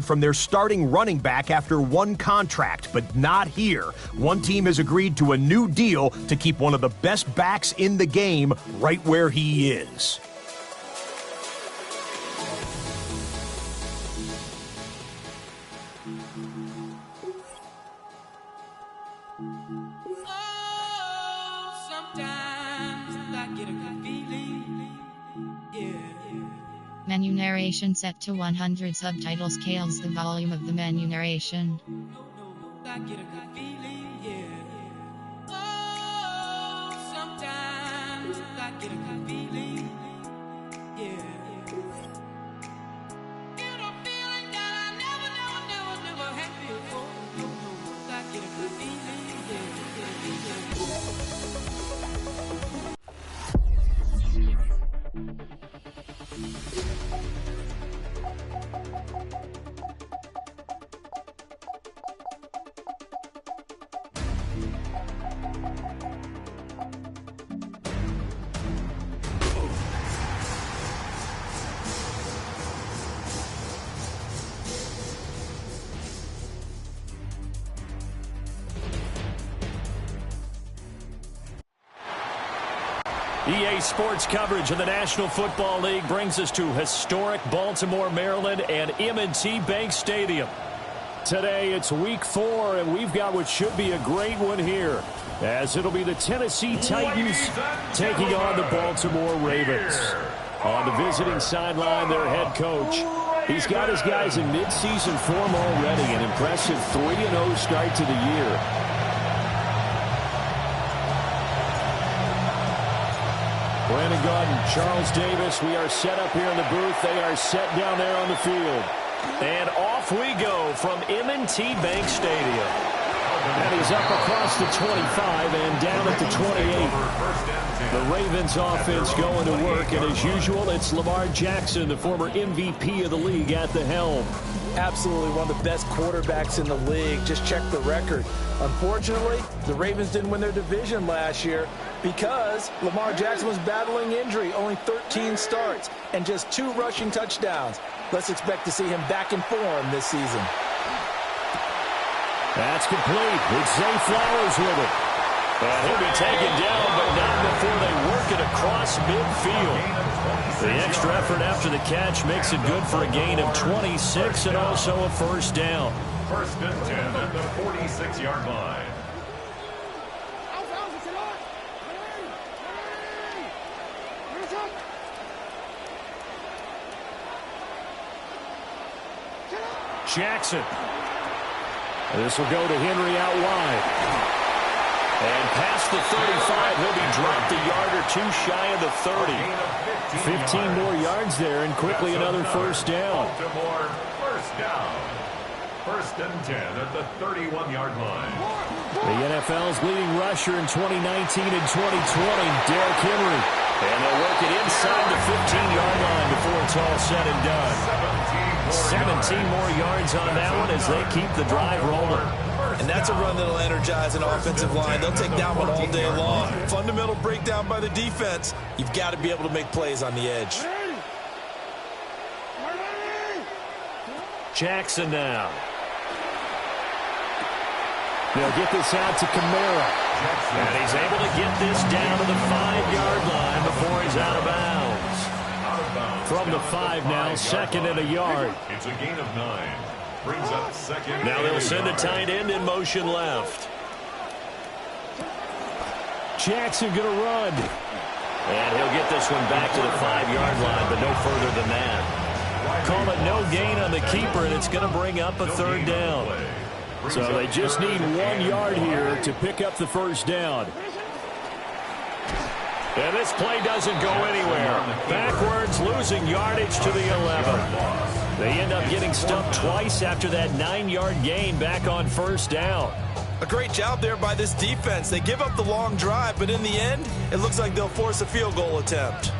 from their starting running back after one contract, but not here. One team has agreed to a new deal to keep one of the best backs in the game right where he is. Menu narration set to 100. Subtitle scales the volume of the menu narration. I get a good feeling, yeah. Oh, sometimes I get a good feeling, yeah. Get a feeling that I never had before. I get a good feeling, yeah. EA Sports coverage of the National Football League brings us to historic Baltimore, Maryland, and M&T Bank Stadium. Today, it's Week 4, and we've got what should be a great one here, as it'll be the Tennessee Titans taking on the Baltimore Ravens. On the visiting sideline, their head coach. He's got his guys in midseason form already, an impressive 3-0 start to the year. Brandon Gaudin, Charles Davis, we are set up here in the booth. They are set down there on the field. And off we go from M&T Bank Stadium. And he's up across the 25 and down at the 28. The Ravens offense going to work, and as usual, it's Lamar Jackson, the former MVP of the league, at the helm. Absolutely one of the best quarterbacks in the league. Just check the record. Unfortunately, the Ravens didn't win their division last year because Lamar Jackson was battling injury. Only 13 starts and just 2 rushing touchdowns. Let's expect to see him back in form this season. That's complete. It's Zay Flowers with it. And he'll be taken down, but not before they work it across midfield. The extra effort after the catch makes it good for a gain of 26 and also a first down. First and 10 at the 46-yard line. Jackson. This will go to Henry out wide. And past the 35, he'll be dropped a yard or 2 shy of the 30. 15 more yards there, and quickly another first down. Baltimore, first down. First and 10 at the 31-yard line. The NFL's leading rusher in 2019 and 2020, Derrick Henry. And they'll work it inside the 15-yard line before it's all said and done. 17 more yards on that one as they keep the drive rolling. And that's a run that'll energize an offensive line. They'll take that one all day long. Fundamental breakdown by the defense. You've got to be able to make plays on the edge. Jackson now. They'll get this out to Kamara. And he's able to get this down to the 5-yard line before he's out of bounds. From the 5 now, second and a yard. It's a gain of 9. Brings up second. Now they'll send a tight end in motion left. Jackson going to run. And he'll get this one back to the 5-yard line, but no further than that. Call it no gain on the keeper, and it's going to bring up a third down. So they just need 1 yard here to pick up the first down. And this play doesn't go anywhere. Backwards, losing yardage to the 11. They end up getting stumped twice after that 9-yard gain back on first down. A great job there by this defense. They give up the long drive, but in the end, it looks like they'll force a field goal attempt.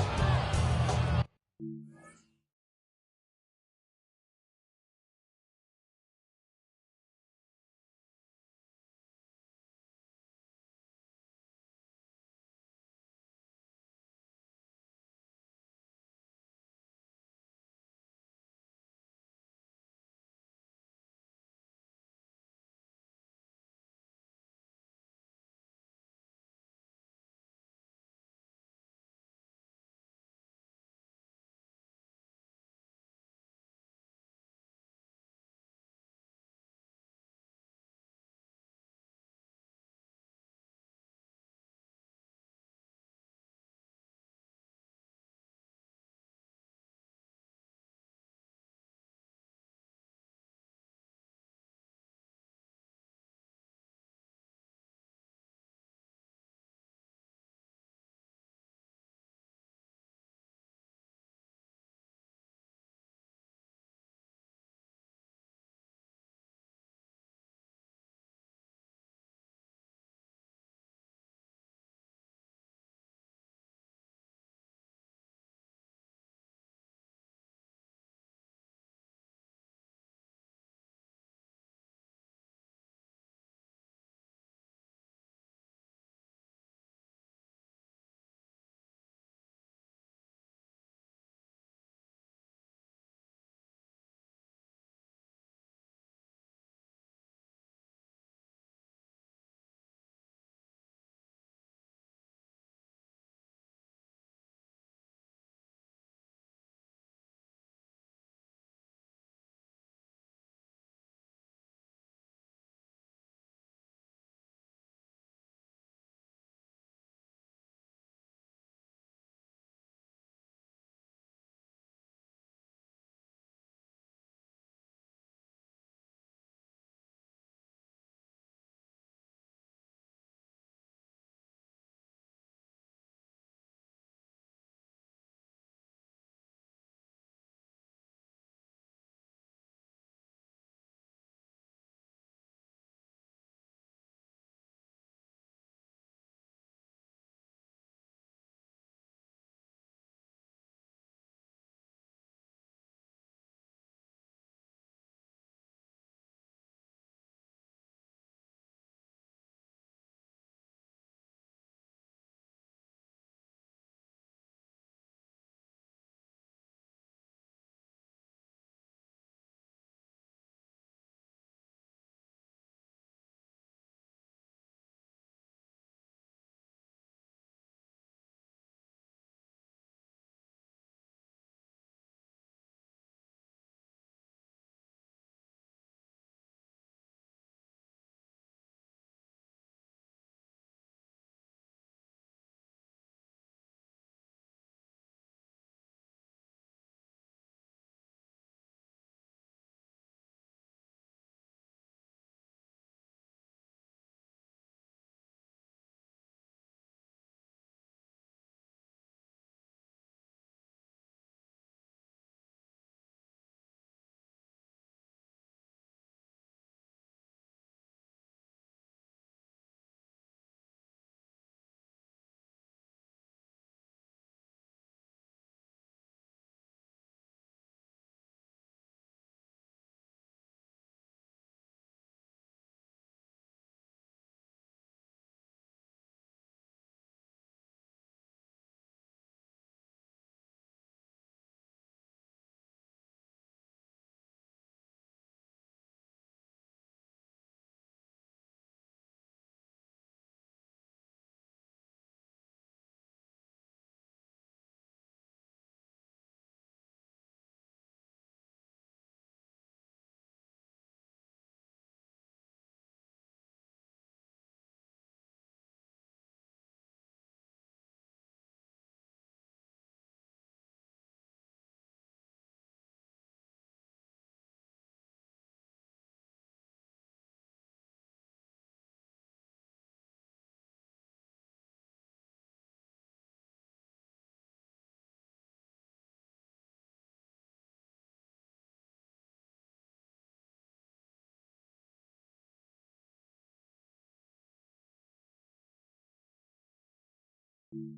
On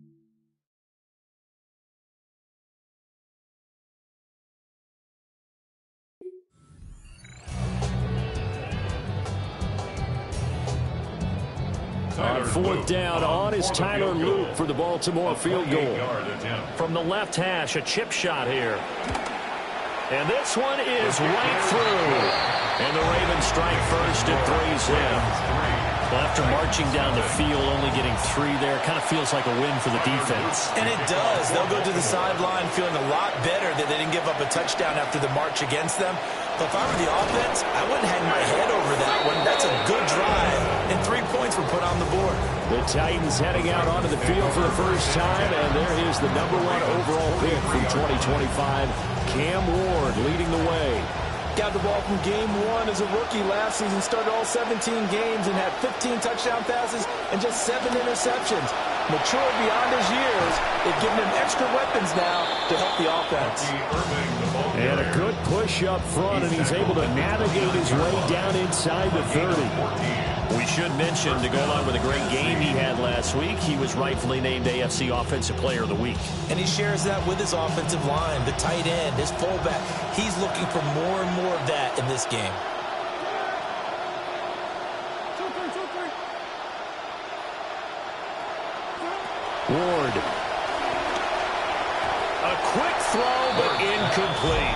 fourth down, on is Tyler Luke for the Baltimore field goal. From the left hash, a chip shot here. And this one is right through. And the Ravens strike first at 3-0. Well, after marching down the field, only getting 3 there, kind of feels like a win for the defense. And it does. They'll go to the sideline feeling a lot better that they didn't give up a touchdown after the march against them. But if I were the offense, I wouldn't hang my head over that one. That's a good drive, and 3 points were put on the board. The Titans heading out onto the field for the first time, and there is the #1 overall pick from 2025, Cam Ward leading the way. Got the ball from game 1 as a rookie last season, started all 17 games and had 15 touchdown passes and just 7 interceptions. Mature beyond his years, they've given him extra weapons now to help the offense. And a good push up front, and he's able to navigate his way down inside the 30. We should mention, to go along with a great game he had last week, he was rightfully named AFC Offensive Player of the Week. And he shares that with his offensive line, the tight end, his fullback. He's looking for more and more of that in this game. Ward. A quick throw, but incomplete.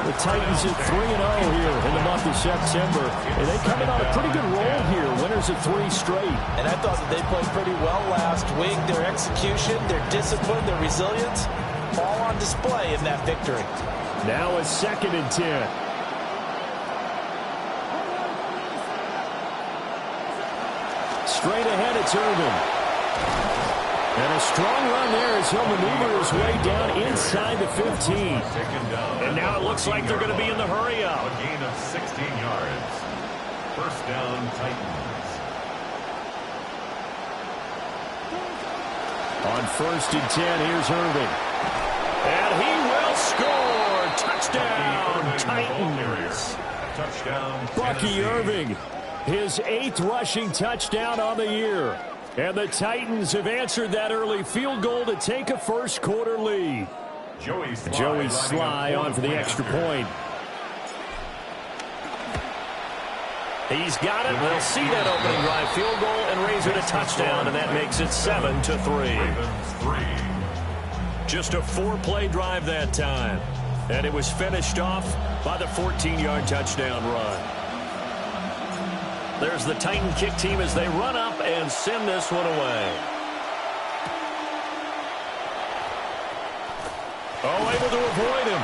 The Titans at 3-0 here in the month of September. And they come in on a pretty good roll here. Winners of 3 straight. And I thought that they played pretty well last week. Their execution, their discipline, their resilience, all on display in that victory. Now a 2nd and 10. Straight ahead, it's Irvin. And a strong run there as he'll maneuver his way down inside the 15. And now it looks like they're going to be in the hurry-up. A gain of 16 yards. First down, Titans. On 1st and 10, here's Irvin. And he will score. Touchdown, Titans. Touchdown, Bucky Irving, his 8th rushing touchdown on the year. And the Titans have answered that early field goal to take a first-quarter lead. Joey Sly on for the extra point. He's got it. We'll see that opening drive field goal and raise it a touchdown, and that makes it 7-3. Just a 4-play drive that time. And it was finished off by the 14-yard touchdown run. There's the Titan kick team as they run up and send this one away. Oh, able to avoid him.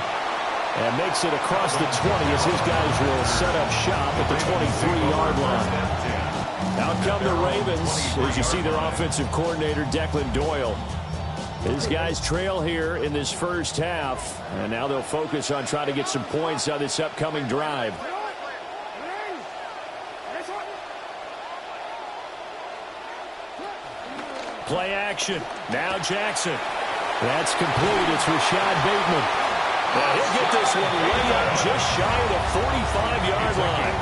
And makes it across the 20 as his guys will set up shop at the 23-yard line. Out come the Ravens as you see their offensive coordinator, Declan Doyle. His guys trail here in this first half, and now they'll focus on trying to get some points on this upcoming drive. Play action. Now Jackson. That's complete. It's Rashad Bateman. Now he'll get this one way up just shy of the 45-yard line.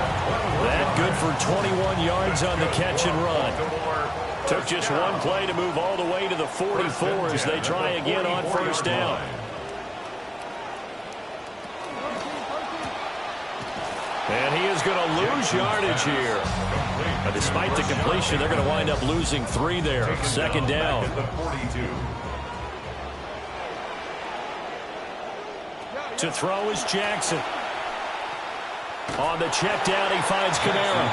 That good for 21 yards on the catch and run. Took just one play to move all the way to the 44 as they try again on first down. And he is going to lose yardage here. But despite the completion, they're going to wind up losing 3 there. Second down. To throw is Jackson. On the check down, he finds Kamara.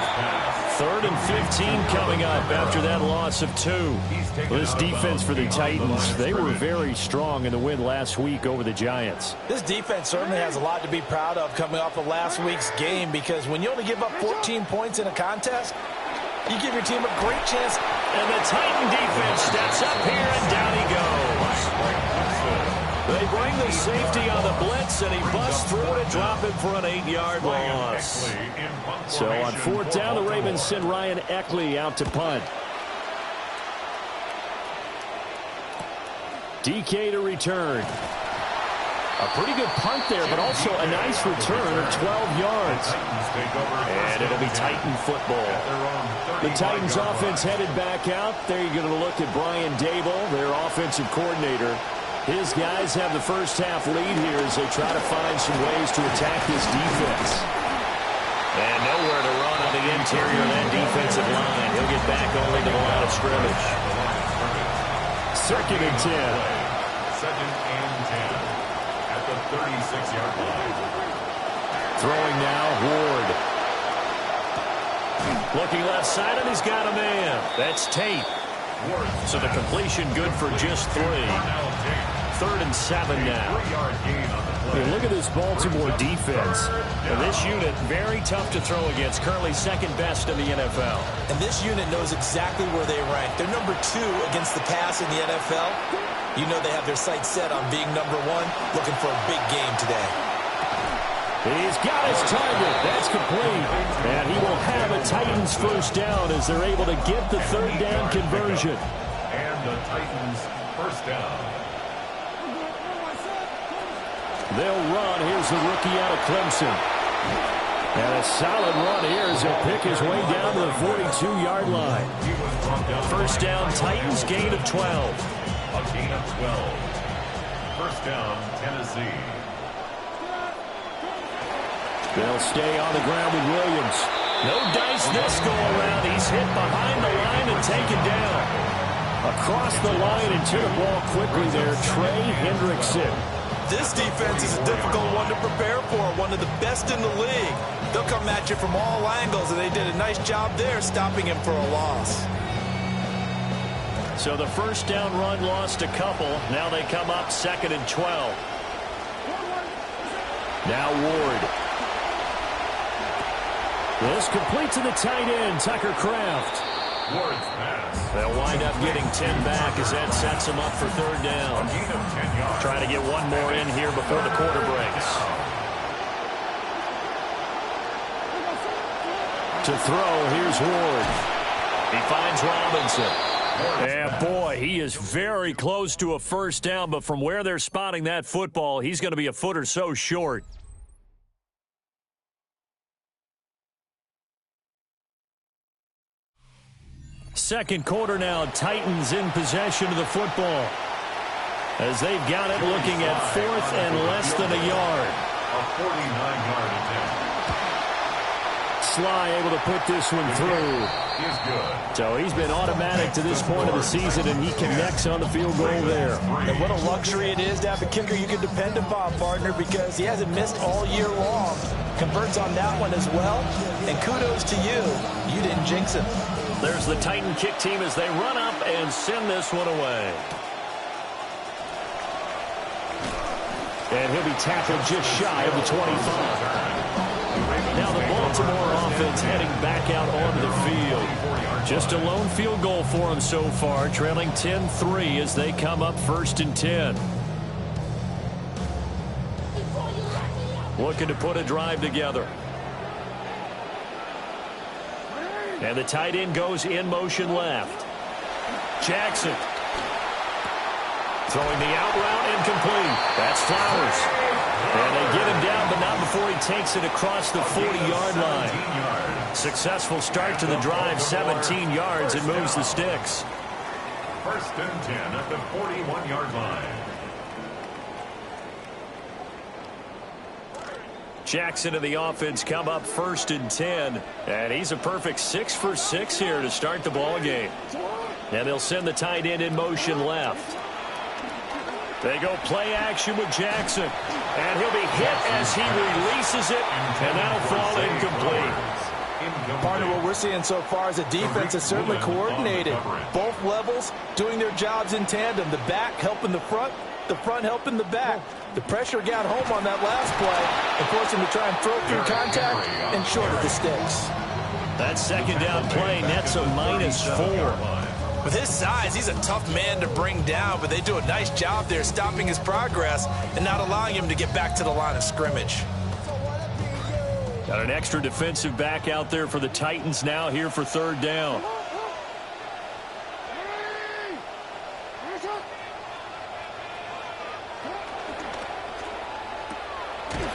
3rd and 15 coming up after that loss of 2. This defense for the Titans, they were very strong in the win last week over the Giants. This defense certainly has a lot to be proud of coming off of last week's game, because when you only give up 14 points in a contest, you give your team a great chance. And the Titan defense steps up here, and down he goes. They bring the safety on the blitz, and he busts through to drop him for an 8-yard loss. So on 4th down, the Ravens send Ryan Eckley out to punt. DK to return. A pretty good punt there, but also a nice return of 12 yards. And it'll be Titan football. The Titans offense headed back out. There you're going to look at Brian Dable, their offensive coordinator. His guys have the first half lead here as they try to find some ways to attack this defense. And nowhere to run on the interior of that defensive line. He'll get back only to the line of scrimmage. 2nd and 10. 2nd and 10 at the 36-yard line. Throwing now, Ward. Looking left side, and he's got a man. That's Tate. So the completion good for just 3. 3rd and 7 now. And look at this Baltimore defense. And this unit, very tough to throw against. Currently second best in the NFL. And this unit knows exactly where they rank. They're number 2 against the pass in the NFL. You know they have their sights set on being number 1, looking for a big game today. He's got his target. That's complete. And he will have a Titans first down as they're able to get the 3rd down conversion. And the Titans first down. They'll run. Here's the rookie out of Clemson. And a solid run here as he'll pick his way down to the 42-yard line. First down, Titans, gain of 12. A gain of 12. First down, Tennessee. They'll stay on the ground with Williams. No dice this go-around. He's hit behind the line and taken down. Across the line and to the ball quickly there, Trey Hendrickson. This defense is a difficult one to prepare for, one of the best in the league. They'll come at you from all angles, and they did a nice job there stopping him for a loss. So the first down run lost a couple. Now they come up 2nd and 12. Now Ward. This complete to the tight end, Tucker Kraft. Ward's pass. They'll wind up getting 10 back as that sets them up for 3rd down. A gain of 10 yards. Trying to get one more in here before the quarter breaks. To throw, here's Ward. He finds Robinson. And boy, he is very close to a first down, but from where they're spotting that football, he's going to be a foot or so short. Second quarter now, Titans in possession of the football. As they've got it looking at 4th and less than a yard. A 49-yard attempt. Sly able to put this one through. Is good. So he's been automatic to this point of the season, and he connects on the field goal there. And what a luxury it is to have a kicker you can depend upon, partner, because he hasn't missed all year long. Converts on that one as well. And kudos to you. You didn't jinx him. There's the Titan kick team as they run up and send this one away. And he'll be tackled just shy of the 25. Now the Baltimore offense heading back out onto the field. Just a lone field goal for them so far, trailing 10-3 as they come up 1st and 10. Looking to put a drive together. And the tight end goes in motion left. Jackson. Throwing the out route incomplete. That's Flowers. And they get him down, but not before he takes it across the 40-yard line. Successful start to the drive, 17 yards, and moves the sticks. 1st and 10 at the 41-yard line. Jackson and the offense come up 1st and 10. And he's a perfect 6 for 6 here to start the ball game. And they'll send the tight end in motion left. They go play action with Jackson. And he'll be hit as he releases it. And that'll fall incomplete. Partner, what we're seeing so far is a defense that's certainly coordinated. Both levels doing their jobs in tandem. The back helping the front helping the back. The pressure got home on that last play and forced him to try and throw through contact and short of the sticks. That 2nd down play nets a -4. With his size, he's a tough man to bring down, but they do a nice job there stopping his progress and not allowing him to get back to the line of scrimmage. Got an extra defensive back out there for the Titans now here for 3rd down.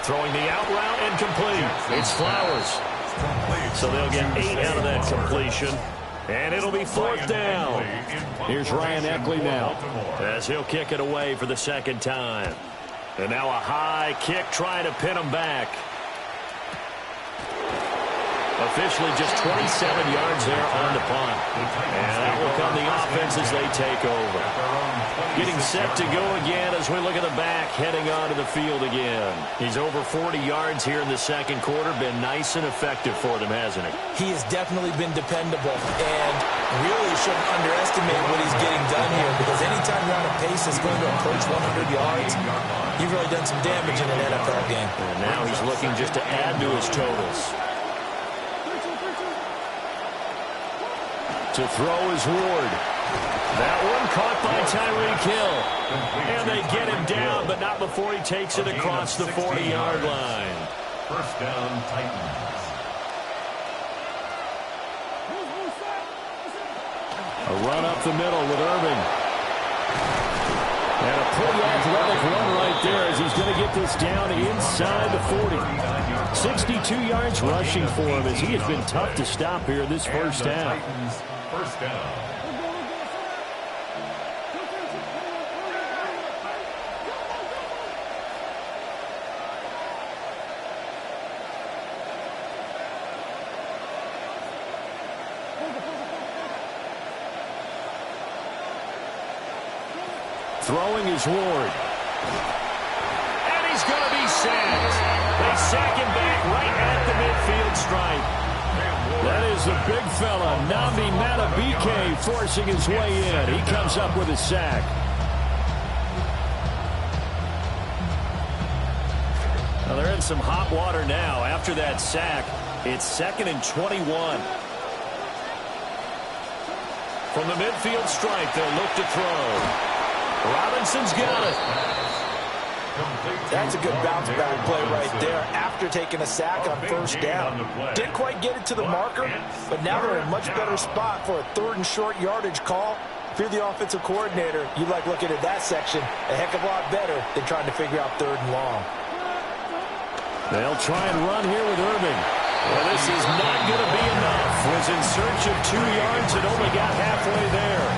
Throwing the out route and complete. It's Flowers. So they'll get 8 out of that completion. And it'll be 4th down. Here's Ryan Eckley now, as he'll kick it away for the second time. And now a high kick trying to pin him back. Officially just 27 yards there on the punt. And that will come the offense as they take over. Getting set to go again as we look at the back heading onto the field again. He's over 40 yards here in the second quarter. Been nice and effective for them, hasn't he? He has definitely been dependable and really shouldn't underestimate what he's getting done here, because anytime you're on a pace that's going to approach 100 yards, you've really done some damage in an NFL game. And now he's looking just to add to his totals. To throw is Ward. That one caught by Tyreek Hill. And they get him down, but not before he takes it across the 40-yard line. First down, Titans. A run up the middle with Irving. And a pretty athletic run right there as he's going to get this down inside the 40. 62 yards rushing for him as he has been tough to stop here this first half. First down. Throwing is Ward. And he's going to be sacked. They sack him back right at the midfield stripe. That is the big fella, Nabi Matabike, forcing his way in. He comes up with a sack. Now they're in some hot water now. After that sack, it's 2nd and 21. From the midfield stripe, they'll look to throw. Robinson's got it. That's a good bounce-back play right there after taking a sack on first down. Didn't quite get it to the marker, but now they're in a much better spot for a 3rd and short yardage call. If you're the offensive coordinator, you like looking at that section a heck of a lot better than trying to figure out 3rd and long. They'll try and run here with Irving. Well, this is not going to be enough. Was in search of 2 yards and only got halfway there.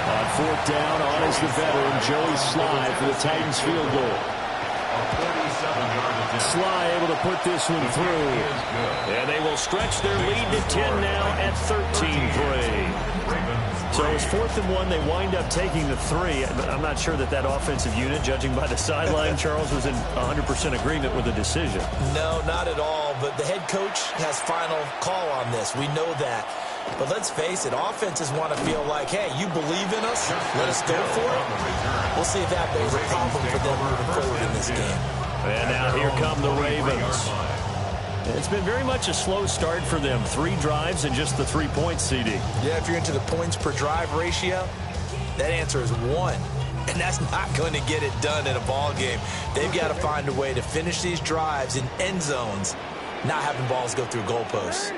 On 4th down, on is the veteran, Joey Sly for the Titans field goal. Sly able to put this one through. And they will stretch their lead to 10 now at 13-3. So it was 4th and 1. They wind up taking the 3. I'm not sure that offensive unit, judging by the sideline, Charles, was in 100% agreement with the decision. No, not at all. But the head coach has final call on this. We know that. But let's face it, offenses want to feel like, hey, you believe in us, let us go for it. We'll see if that becomes a problem for them moving forward in this game. And now here come the Ravens. It's been very much a slow start for them. 3 drives and just the 3 points, CD. Yeah, if you're into the points per drive ratio, that answer is 1. And that's not going to get it done in a ball game. They've got to find a way to finish these drives in end zones, not having balls go through goalposts.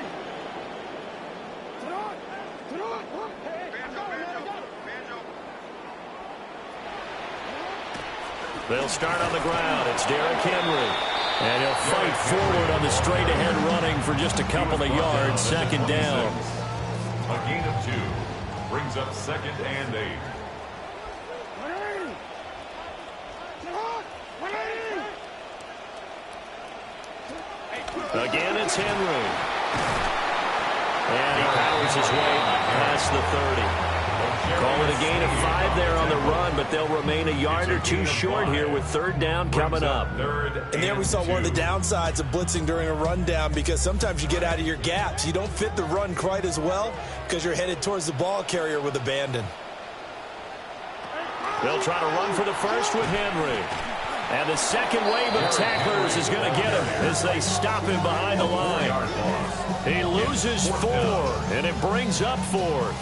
They'll start on the ground. It's Derrick Henry. And he'll fight forward on the straight-ahead running for just a couple of yards. 2nd down. A gain of 2 brings up 2nd and 8. Again, it's Henry. And he powers his way past the 30. Call it a gain of 5 there on the run, but they'll remain a yard or 2 short here with 3rd down coming up. And there we saw one of the downsides of blitzing during a rundown, because sometimes you get out of your gaps. You don't fit the run quite as well because you're headed towards the ball carrier with abandon. They'll try to run for the first with Henry. And the second wave of tacklers is going to get him as they stop him behind the line. He loses 4, and it brings up 4.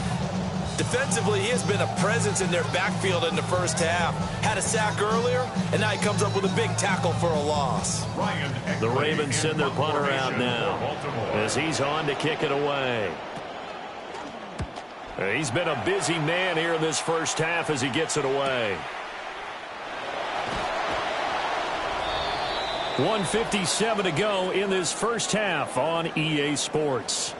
Defensively, he has been a presence in their backfield in the first half. Had a sack earlier, and now he comes up with a big tackle for a loss. The Ravens send their punter out now as he's on to kick it away. He's been a busy man here in this first half as he gets it away. 1:57 to go in this first half on EA Sports.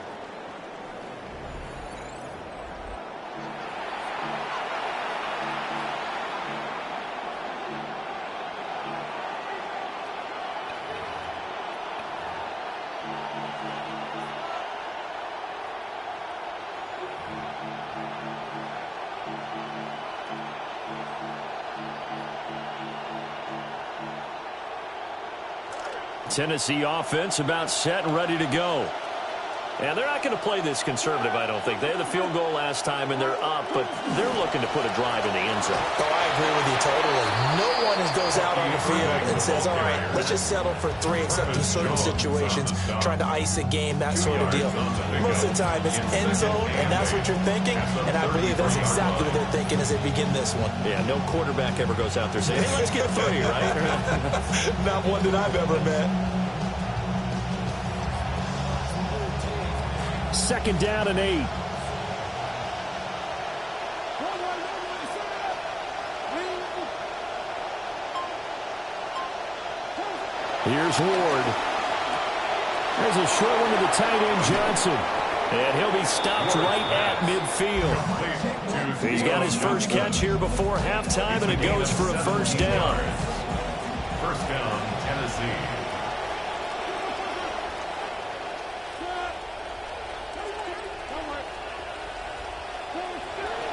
Tennessee offense about set and ready to go. And they're not going to play this conservative, I don't think. They had the field goal last time, and they're up, but they're looking to put a drive in the end zone. Oh, I agree with you totally. No one goes out on the field and says, all right, let's just settle for 3, except in certain situations, trying to ice a game, that sort of deal. Most of the time, it's end zone, and that's what you're thinking, and I believe that's exactly what they're thinking as they begin this one. Yeah, no quarterback ever goes out there saying, hey, let's get 3, right? Not one that I've ever met. Second down and 8. Here's Ward. There's a short one to the tight end, Johnson. And he'll be stopped right at midfield. He's got his first catch here before halftime, and it goes for a first down. First down, Tennessee.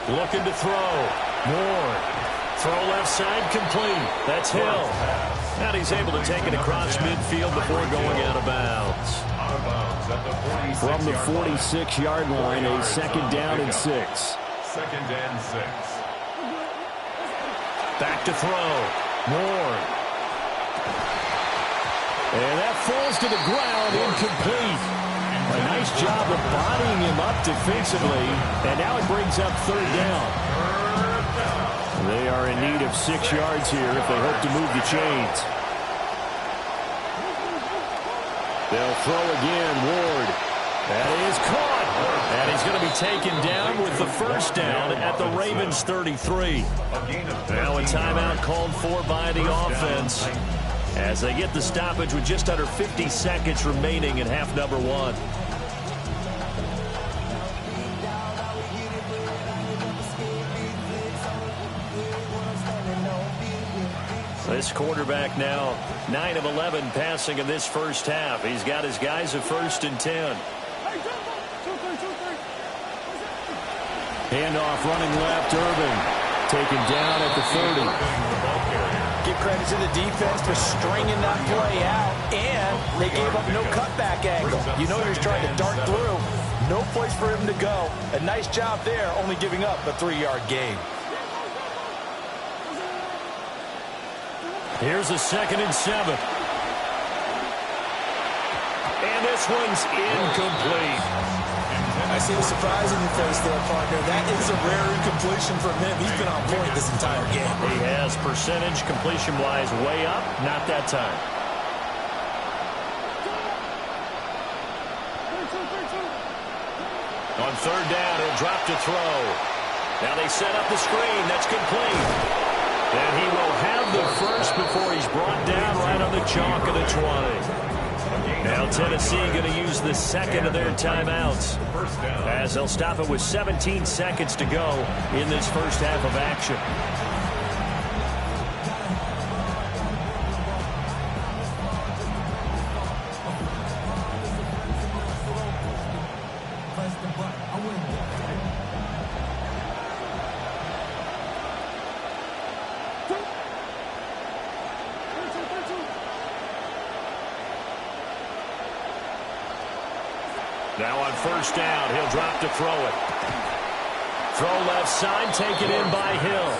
Looking to throw. Moore. Throw left side complete. That's Hill. And he's able to take it across midfield before going out of bounds. From the 46-yard line, a second down and 6. Second and 6. Back to throw. Moore. And that falls to the ground, incomplete. A nice job of bodying him up defensively, and now it brings up third down. They are in need of 6 yards here if they hope to move the chains. They'll throw again, Ward. That is caught, and he's going to be taken down with the first down at the Ravens 33. Now a timeout called for by the offense as they get the stoppage with just under 50 seconds remaining in half number 1. This quarterback now 9 of 11 passing in this first half. He's got his guys at 1st and 10. Handoff running left, Urban. Taken down at the 30. Give credit to the defense for stringing that play out, and they gave up no cutback angle. You know he was trying to dart through. No place for him to go. A nice job there, only giving up a 3-yard gain. Here's a 2nd and 7. And this one's incomplete. I see the surprise in your face there, partner. That is a rare incompletion from him. He's been on point this entire game. He has percentage completion-wise way up. Not that time. On third down, he'll drop to throw. Now they set up the screen. That's complete. And he will have the first before he's brought down right on the chalk of the 20. Now Tennessee going to use the second of their timeouts as they'll stop it with 17 seconds to go in this first half of action. Now on first down, he'll drop to throw it. Throw left side, taken in by Hill.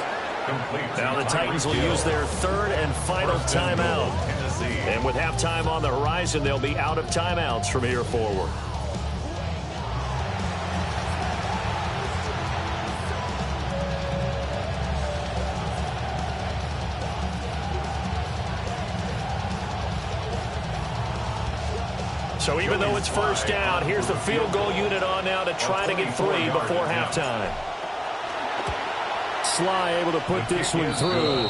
Now the Titans will use their 3rd and final timeout. And with halftime on the horizon, they'll be out of timeouts from here forward. So even though it's first down, here's the field goal unit on now to try to get 3 before halftime. Sly able to put this one through.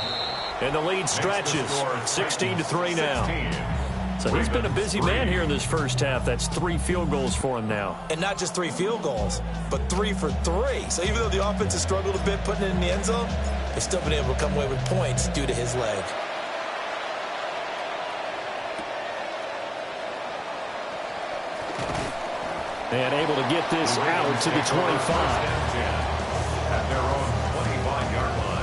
And the lead stretches. 16-3 now. So he's been a busy man here in this first half. That's 3 field goals for him now. And not just 3 field goals, but 3 for 3. So even though the offense has struggled a bit putting it in the end zone, they've still been able to come away with points due to his leg. And able to get this out to the 25. At their own 25-yard line.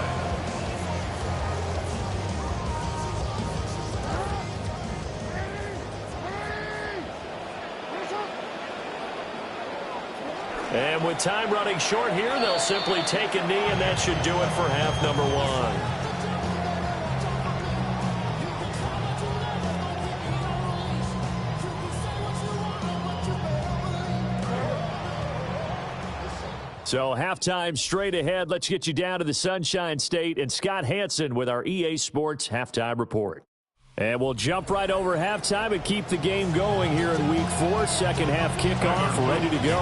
And with time running short here, they'll simply take a knee, and that should do it for half number 1. So halftime straight ahead. Let's get you down to the Sunshine State and Scott Hansen with our EA Sports Halftime Report. And we'll jump right over halftime and keep the game going here in Week 4. Second half kickoff ready to go.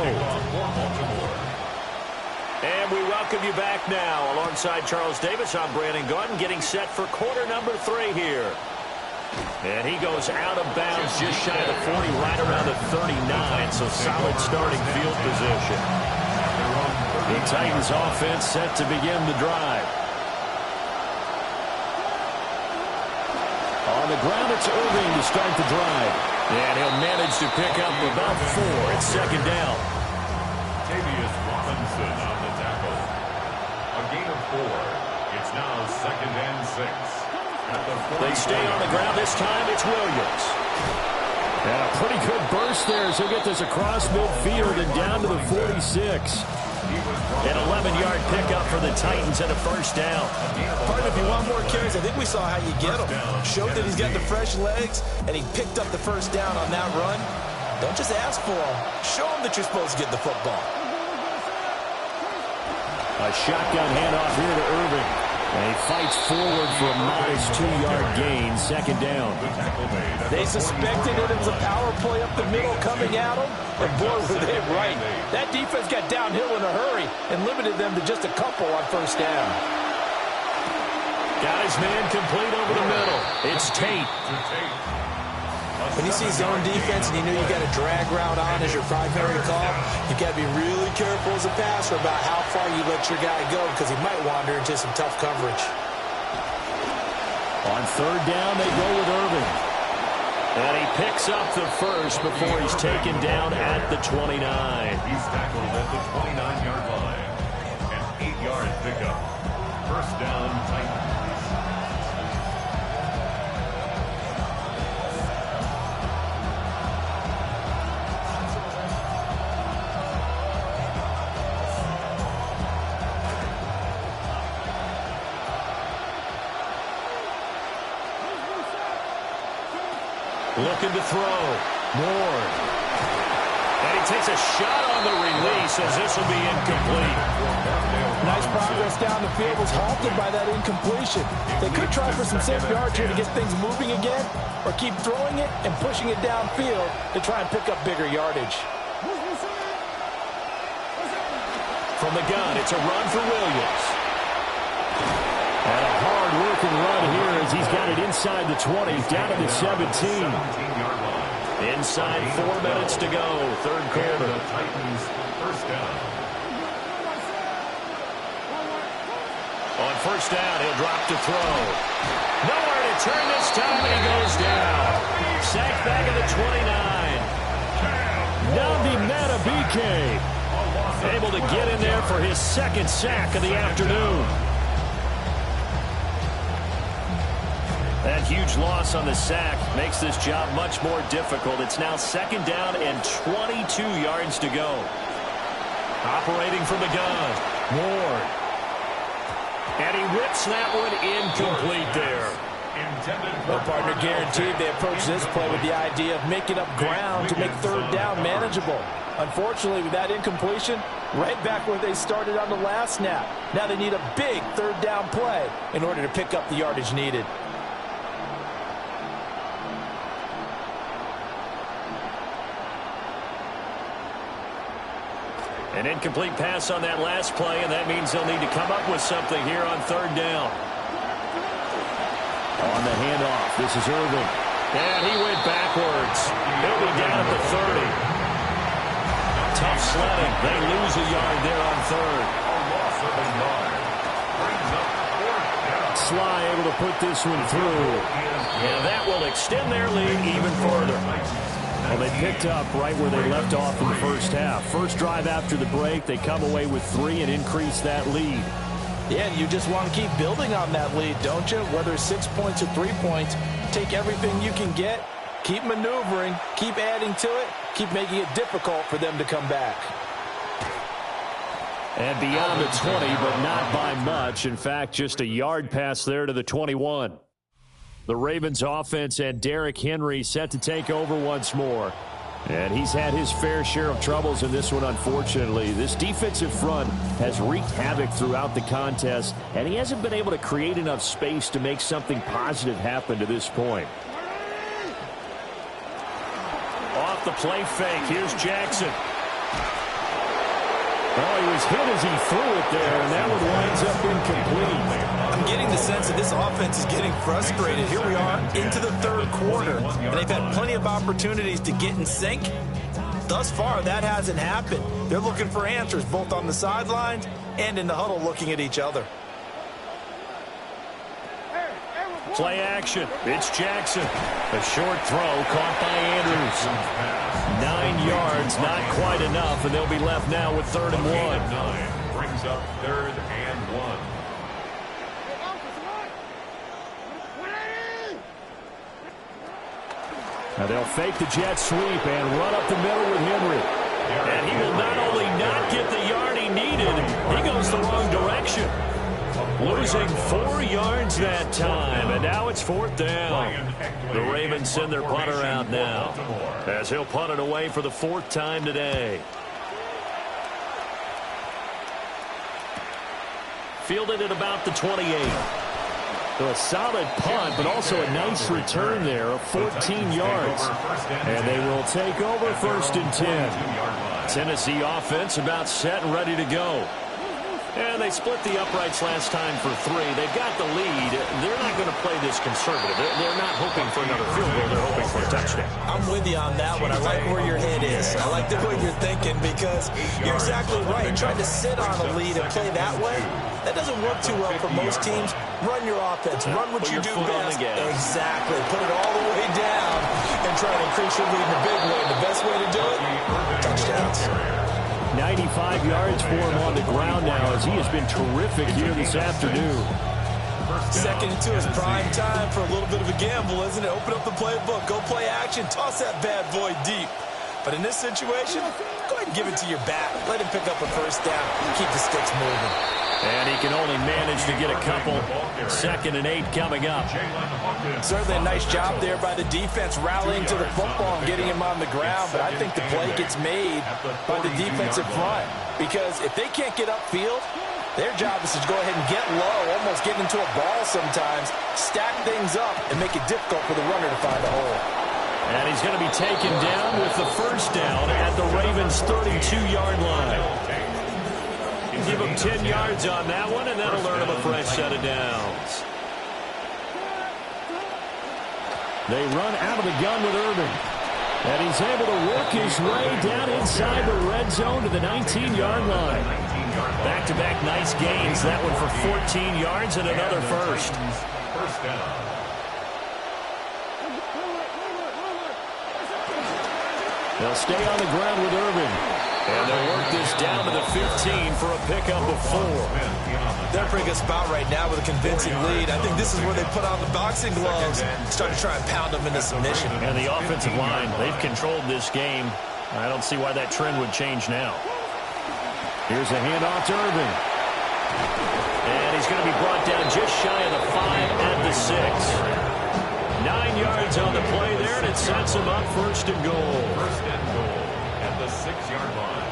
And we welcome you back now. Alongside Charles Davis, I'm Brandon Gordon, getting set for quarter number 3 here. And he goes out of bounds just shy of the 40, right around the 39. So solid starting field position. The Titans offense set to begin the drive. On the ground, it's Irving to start the drive. And he'll manage to pick up about 4. It's second down. Tavius Robinson on the tackle. A gain of 4. It's now second and 6. They stay on the ground. This time it's Williams. And a pretty good burst there as he'll get this across midfield and down to the 46. An 11-yard pickup for the Titans and a first down. Pardon, if you want more carries, I think we saw how you get him. Showed that he's got the fresh legs, and he picked up the first down on that run. Don't just ask for him. Show him that you're supposed to get the football. A shotgun handoff here to Irving. And he fights forward for a modest 2-yard gain, second down. They suspected it was a power play up the middle coming at them, and boy, were they right. That defense got downhill in a hurry and limited them to just a couple on first down. Got his man complete over the middle. It's Tate. When you see zone defense and you know you got a drag route on as your primary call, you got to be really careful as a passer about how far you let your guy go because he might wander into some tough coverage. On third down, they go with Irving. And he picks up the first before he's taken down at the 29. He's tackled at the 29-yard line. An 8-yard pickup. First down, Titans. Looking to throw. Moore. And he takes a shot on the release as this will be incomplete. Nice progress down the field was halted by that incompletion. They could try for some safe yards here to get things moving again, or keep throwing it and pushing it downfield to try and pick up bigger yardage. From the gun, it's a run for Williams. And a hard-working run here as he's got it inside the 20, down to the 17. Inside 4 minutes to go, third quarter. The Titans first down. On first down, he'll drop to throw. Nowhere to turn this time, and he goes down. Sacked back at the 29. Namdi Matabike able to get in there for his second sack of the afternoon. That huge loss on the sack makes this job much more difficult. It's now second down and 22 yards to go. Operating from the gun, Ward. And he whips that one incomplete there. Well, partner, guaranteed they approach this play with the idea of making up ground to make third down manageable. Unfortunately, with that incompletion, right back where they started on the last snap. Now they need a big third down play in order to pick up the yardage needed. An incomplete pass on that last play, and that means they'll need to come up with something here on third down. on the handoff. This is Irvin. And he went backwards. He'll be down at the 30. Tough sledding. They lose a yard there on third. A loss of a yard. Brings up fourth down. Sly able to put this one through. And that will extend their lead even further. Well, they picked up right where they left off in the first half. First drive after the break, they come away with 3 and increase that lead. Yeah, and you just want to keep building on that lead, don't you? Whether it's 6 points or 3 points, take everything you can get, keep maneuvering, keep adding to it, keep making it difficult for them to come back. And beyond the 20, but not by much. In fact, just a yard pass there to the 21. The Ravens offense and Derrick Henry set to take over once more. And he's had his fair share of troubles in this one, unfortunately. This defensive front has wreaked havoc throughout the contest, and he hasn't been able to create enough space to make something positive happen to this point. Off the play fake, here's Jackson. Oh, he was hit as he threw it there, and that one winds up incomplete. I'm getting the sense that this offense is getting frustrated. Here we are into the third quarter, and they've had plenty of opportunities to get in sync. Thus far, that hasn't happened. They're looking for answers both on the sidelines and in the huddle looking at each other. Play action. It's Jackson. A short throw caught by Andrews. 9 yards, not quite enough, and they'll be left now with 3rd and 1. 9 brings up 3rd and 1. Now they'll fake the jet sweep and run up the middle with Henry. And he will not only not get the yard he needed, he goes the wrong direction. Losing 4 yards that time, and now it's 4th down. The Ravens send their punter out now, as he'll punt it away for the 4th time today. Fielded at about the 28. So a solid punt, but also a nice return there of 14 yards. And they will take over 1st and 10. Tennessee offense about set and ready to go. And they split the uprights last time for 3. They've got the lead. They're not going to play this conservative. They're not hoping for another field goal. They're hoping for a touchdown. I'm with you on that one. I like where your head is. I like the way you're thinking because you're exactly right. Trying to sit on a lead and play that way, that doesn't work too well for most teams. Run your offense. Run what you do best. Exactly. Put it all the way down and try to increase your lead in a big way. And the best way to do it, touchdowns. 95 yards for him on the ground now as he has been terrific here this afternoon. 2nd and 2 is prime time for a little bit of a gamble, isn't it? Open up the playbook, go play action, toss that bad boy deep. But in this situation, go ahead and give it to your back. Let him pick up a 1st down. Keep the sticks moving. And he can only manage to get a couple. 2nd and 8 coming up. Certainly a nice job there by the defense rallying to the football and getting him on the ground. But I think the play gets made by the defensive front. Because if they can't get upfield, their job is to go ahead and get low, almost get into a ball sometimes, stack things up, and make it difficult for the runner to find a hole. And he's going to be taken down with the 1st down at the Ravens' 32-yard line. Give him 10 yards on that one, and that'll earn him a fresh set of downs. They run out of the gun with Irvin. And he's able to work his way down inside the red zone to the 19-yard line. Back-to-back nice gains. That one for 14 yards and another 1st. 1st down. They'll stay on the ground with Irvin. And they'll work this down to the 15 for a pickup of 4. They're a pretty good spot right now with a convincing lead. I think this is where they put on the boxing gloves, start to try and pound them into submission. And the offensive line, they've controlled this game. I don't see why that trend would change now. Here's a handoff to Irvin. And he's going to be brought down just shy of the 5 at the 6. 9 yards on the play there, and it sets him up 1st and goal. 1st and goal at the 6-yard line.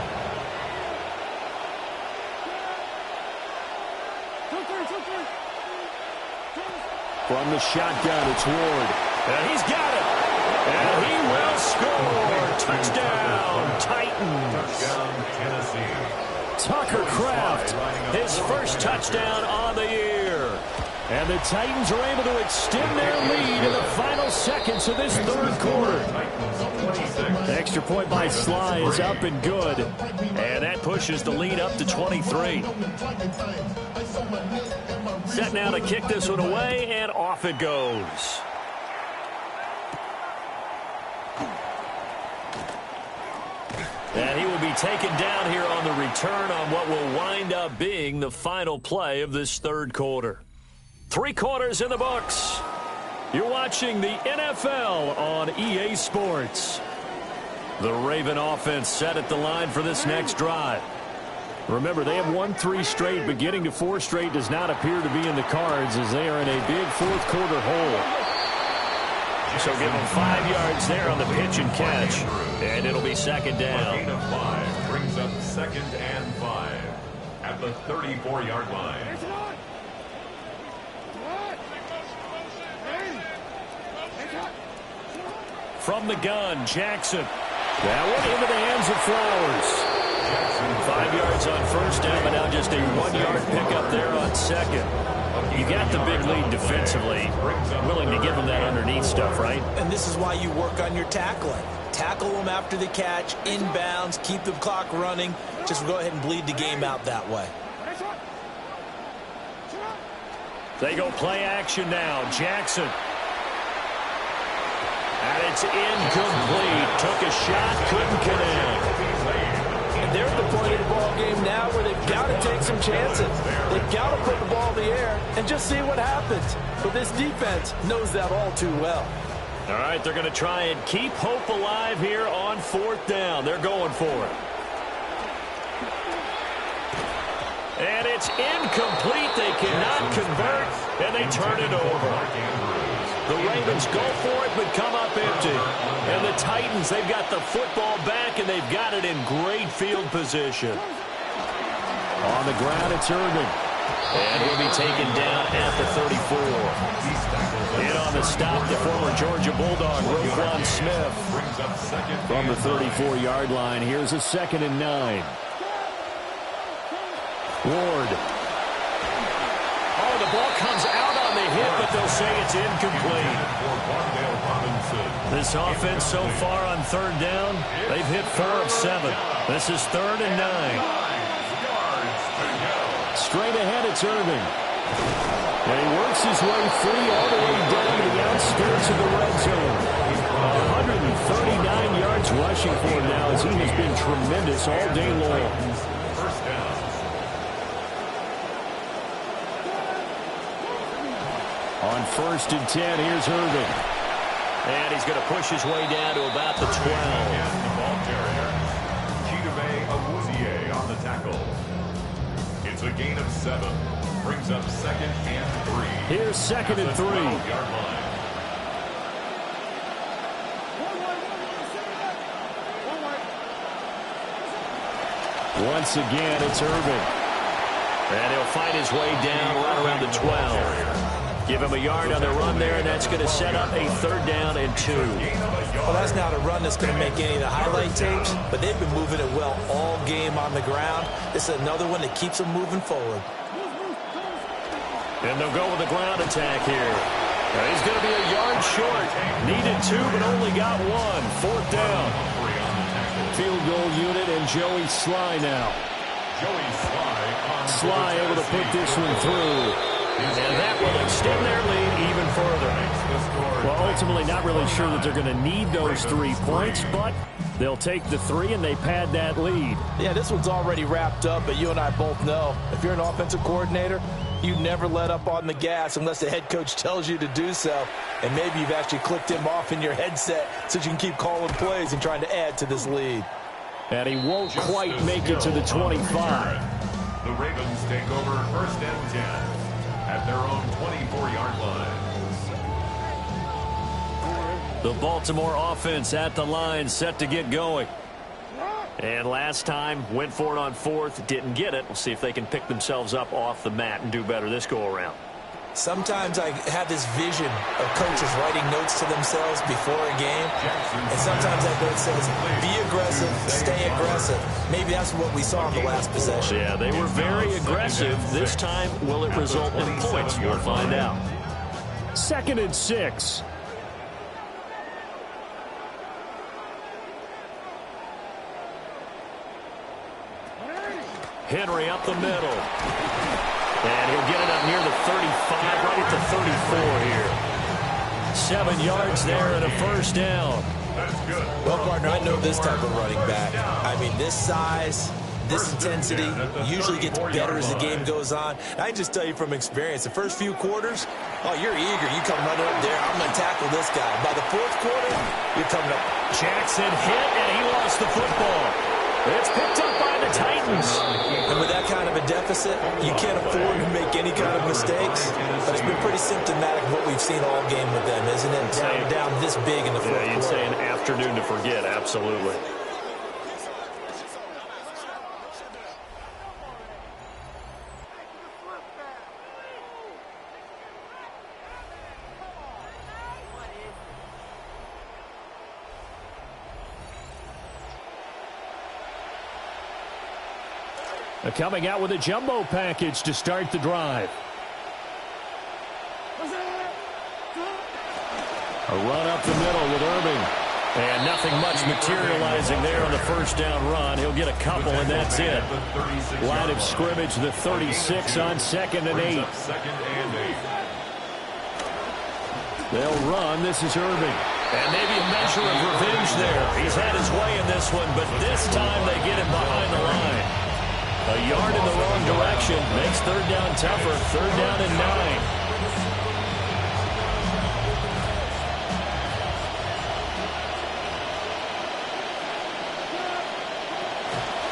From the shotgun, it's Ward. And he's got it. And he will score. Touchdown, Titans. Touchdown, Tennessee. Tucker Kraft, his 1st touchdown on the year. And the Titans are able to extend their lead in the final seconds of this third quarter. The extra point by Sly is up and good. And that pushes the lead up to 23. Set now to kick this one away, and off it goes. And he will be taken down here on the return on what will wind up being the final play of this third quarter. 3 quarters in the books. You're watching the NFL on EA Sports. The Raven offense set at the line for this next drive. Remember, they have won 3 straight, but getting to 4 straight does not appear to be in the cards as they are in a big fourth quarter hole. So give them 5 yards there on the pitch and catch, and it'll be second down. A gain of 5 brings up 2nd and 5 at the 34-yard line. From the gun, Jackson. That one into the hands of Flowers. 5 yards on first down, but now just a 1-yard pickup there on second. You got the big lead defensively. Willing to give them that underneath stuff, right? And this is why you work on your tackling. Tackle them after the catch, inbounds, keep the clock running. Just go ahead and bleed the game out that way. They go play action now. Jackson. And it's incomplete. Took a shot, couldn't connect. And they're at the point of the ball game now where they've got to take some chances. They've got to put the ball in the air and just see what happens. But this defense knows that all too well. All right, they're going to try and keep hope alive here on 4th down. They're going for it. And it's incomplete. They cannot convert, and they turn it over. The Ravens go for it, but come up empty. And the Titans, they've got the football back, and they've got it in great field position. On the ground, it's Irving. And he'll be taken down at the 34. In on the stop, the former Georgia Bulldog, Roquan Smith. From the 34-yard line, here's a 2nd and 9. Ward. Oh, the ball comes out on the hit, but they'll say it's incomplete. This offense so far on 3rd down, they've hit 4 of 7. This is 3rd and 9. Straight ahead, it's Irving. And he works his way free all the way down to the outskirts of the red zone. 139 yards rushing for him now as he has been tremendous all day long. First down. On 1st and 10, here's Irving. And he's going to push his way down to about the 12. The ball carrier, Chise on the tackle. It's a gain of 7. Brings up 2nd and 3. Here's 2nd and 3. 12-yard line. Once again, it's Irving. And he'll fight his way down right around the 12. Give him a yard on the run there, and that's going to set up a 3rd down and 2. Well, that's not a run that's going to make any of the highlight tapes, but they've been moving it well all game on the ground. This is another one that keeps them moving forward. And they'll go with the ground attack here. He's going to be a yard short. Needed 2, but only got 1. 4th down. Field goal unit and Joey Sly now. Sly able to put this one through. And that will extend their lead even further. Well, ultimately not really sure that they're going to need those 3 points, but they'll take the 3 and they pad that lead. Yeah, this one's already wrapped up, but you and I both know if you're an offensive coordinator, you never let up on the gas unless the head coach tells you to do so. And maybe you've actually clicked him off in your headset so you can keep calling plays and trying to add to this lead. And he won't quite make it to the 25. The Ravens take over 1st and 10 at their own 24-yard line. The Baltimore offense at the line, set to get going. And last time, went for it on 4th, didn't get it. We'll see if they can pick themselves up off the mat and do better this go-around. Sometimes I have this vision of coaches writing notes to themselves before a game, and sometimes that note says, be aggressive, stay aggressive. Maybe that's what we saw in the last possession. Yeah, they were very aggressive. This time, will it result in points? We'll find out. 2nd and 6. Henry up the middle. And he'll get it up near the 35, right at the 34 here. 7 yards there and a first down. Well, partner, I know this type of running back. I mean, this size, this intensity usually gets better as the game goes on. I can just tell you from experience, the first few quarters, oh, you're eager. You come running up there, I'm going to tackle this guy. By the 4th quarter, you're coming up. Jackson hit, and he lost the football. It's picked up by the Titans. And with that kind of a deficit, you can't afford to make any kind of mistakes. But it's been pretty symptomatic of what we've seen all game with them, isn't it? Down this big in the 4th quarter. Yeah, you'd say an afternoon to forget, absolutely. Coming out with a jumbo package to start the drive. A run up the middle with Irving. And nothing much materializing there on the first down run. He'll get a couple, and that's it. Line of scrimmage, the 36 on 2nd and 8. They'll run. This is Irving. And maybe a measure of revenge there. He's had his way in this one, but this time they get him behind the line. A yard in the wrong direction makes 3rd down tougher. 3rd down and 9.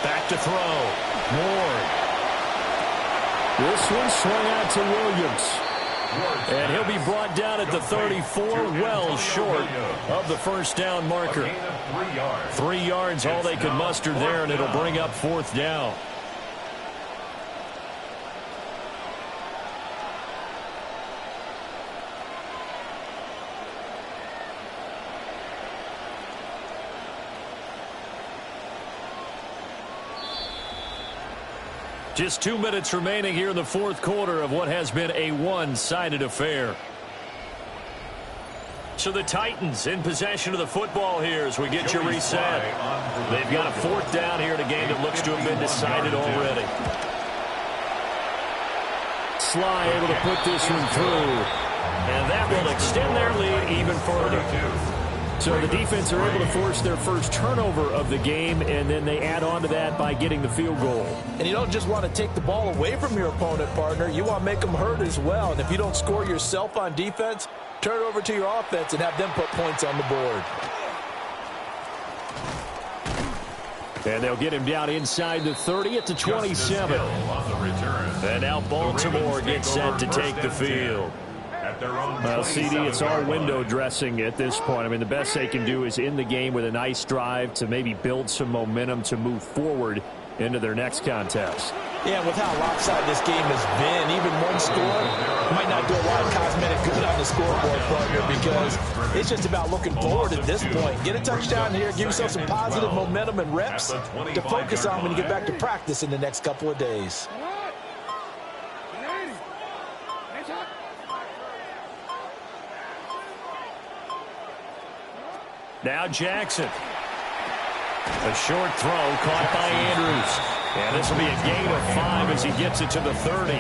Back to throw. Ward. This one swung out to Williams. And he'll be brought down at the 34, well short of the first down marker. 3 yards, all they could muster there, and it'll bring up 4th down. Just 2 minutes remaining here in the 4th quarter of what has been a one-sided affair. So the Titans in possession of the football here as we get you reset. They've got a 4th down here in a game that looks to have been decided already. Sly able to put this one through. And that will extend their lead even further. So the defense are able to force their first turnover of the game, and then they add on to that by getting the field goal. And you don't just want to take the ball away from your opponent, partner. You want to make them hurt as well. And if you don't score yourself on defense, turn it over to your offense and have them put points on the board. And they'll get him down inside the 30 at the 27. And now Baltimore gets set to take the field. Well, CD, it's all window dressing at this point. I mean, the best they can do is in the game with a nice drive to maybe build some momentum to move forward into their next contest. Yeah, with how lopsided this game has been, even one score might not do a lot of cosmetic good on the scoreboard, partner, because it's just about looking forward at this point. Get a touchdown here, give yourself some positive momentum and reps to focus on when you get back to practice in the next couple of days. Now Jackson. A short throw caught by Andrews. And this will be a gain of 5 as he gets it to the 30.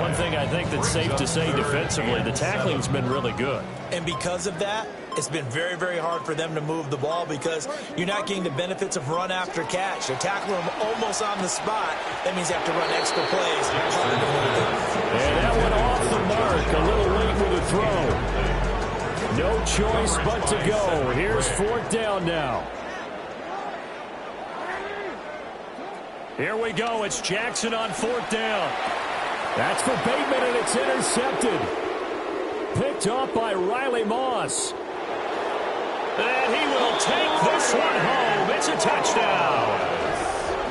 One thing I think that's safe to say defensively, the tackling's been really good. And because of that, it's been very, very hard for them to move the ball because you're not getting the benefits of run after catch. They're tackling them almost on the spot. That means you have to run extra plays. Harder to move them. And that went off the mark. A little late with a throw. No choice but to go. Here's 4th down now. Here we go. It's Jackson on 4th down. That's for Bateman, and it's intercepted. Picked off by Riley Moss. And he will take this one home. It's a touchdown.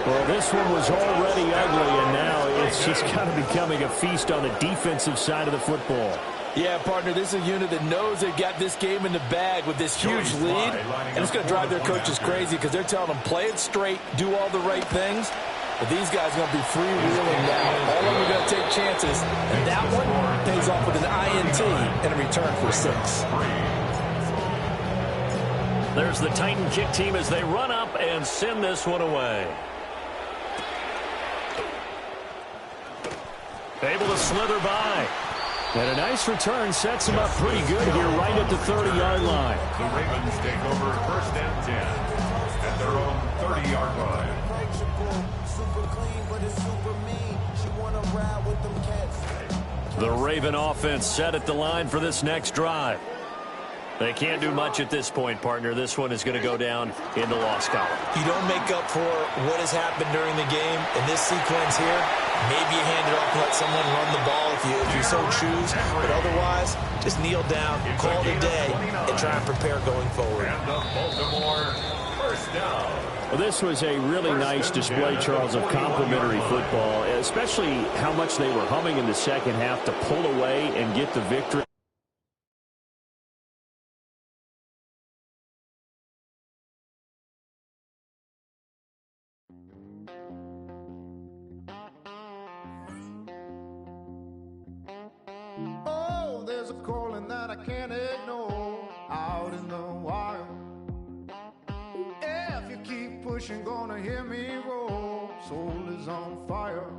Well, this one was already ugly, and now It's just kind of becoming a feast on the defensive side of the football. Yeah, partner, this is a unit that knows they've got this game in the bag with this huge lead, and it's going to drive their coaches crazy because they're telling them, play it straight, do all the right things. But these guys are going to be freewheeling now. All of them are going to take chances, and that one pays off with an INT and a return for 6. There's the Titan kick team as they run up and send this one away. Able to slither by. And a nice return sets him up pretty good here right at the 30-yard line. The Ravens take over 1st and 10 at their own 30-yard line. The Raven offense set at the line for this next drive. They can't do much at this point, partner. This one is going to go down in the loss column. You don't make up for what has happened during the game. In this sequence here, maybe you hand it off and let someone run the ball if you so choose. But otherwise, just kneel down, call it a day, and try and prepare going forward. And the Baltimore 1st down. Well, this was a really nice display, Charles, of complimentary football, especially how much they were humming in the second half to pull away and get the victory. Oh, there's a calling that I can't ignore out in the wild. If you keep pushing, gonna hear me roar. Soul is on fire.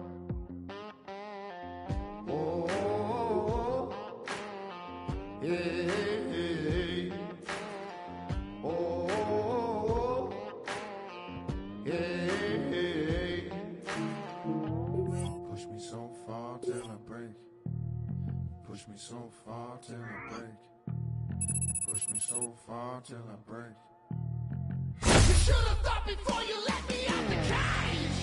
Oh, oh, oh. Hey, hey, hey. Oh, oh, oh. Hey, hey. Push me so far till I break. Push me so far till I break. Push me so far till I break. You should have thought before you let me out the cage.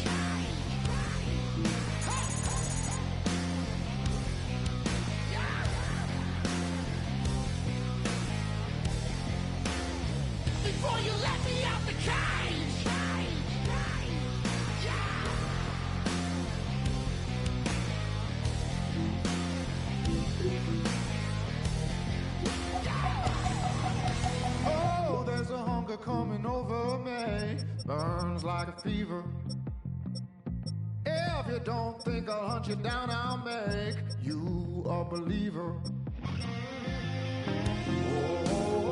Before you let me out the cage. Oh, there's a hunger coming over me, burns like a fever. If you don't think I'll hunt you down, I'll make you a believer. Oh,